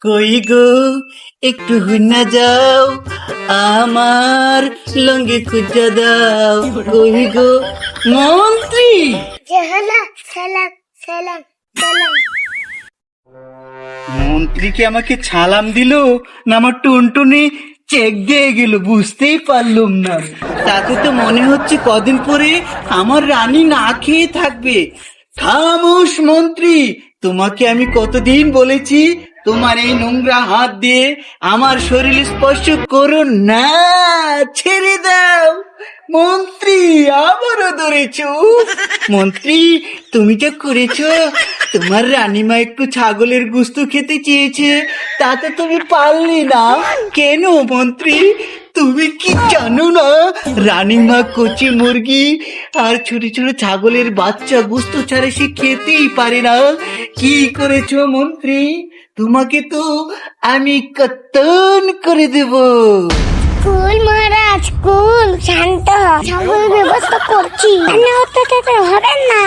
কই গো একটু হুন্না যাও, আমার লঙ্গে খুঁজা দাও। কই গো মন্ত্রী, সালাম সালাম সালাম সালাম। মন্ত্রী কি আমাকে ছালাম দিল না আমার টুনটুনি চেক দিয়ে গেল বুঝতেই পারলাম না। তাতে তো মনে হচ্ছে কদিন পরে আমার রানী না খেয়ে থাকবে। খামোশ মন্ত্রী, তোমাকে আমি কতদিন বলেছি তোমার এই নোংরা হাত দিয়ে আমার শরীর স্পর্শ করো না, ছেড়ে দাও। মন্ত্রী আবারও ধরেছ। মন্ত্রী তুমি যা করেছো, তোমার রানীমা একটু ছাগলের গোস্ত খেতে চেয়েছে, তাতে তুমি পারলি না কেন মন্ত্রী? তুমি কি জানো না রানীমা কচি মুরগি আর ছোট ছোট ছাগলের বাচ্চা গোস্ত ছাড়া সে খেতেই পারে না? কি করেছো মন্ত্রী? তোমাকে তো আমি কত্তন করে দেব। কুল মহারাজ কুল, শান্ত হ, সকল ব্যবস্থা করছি, হবে না।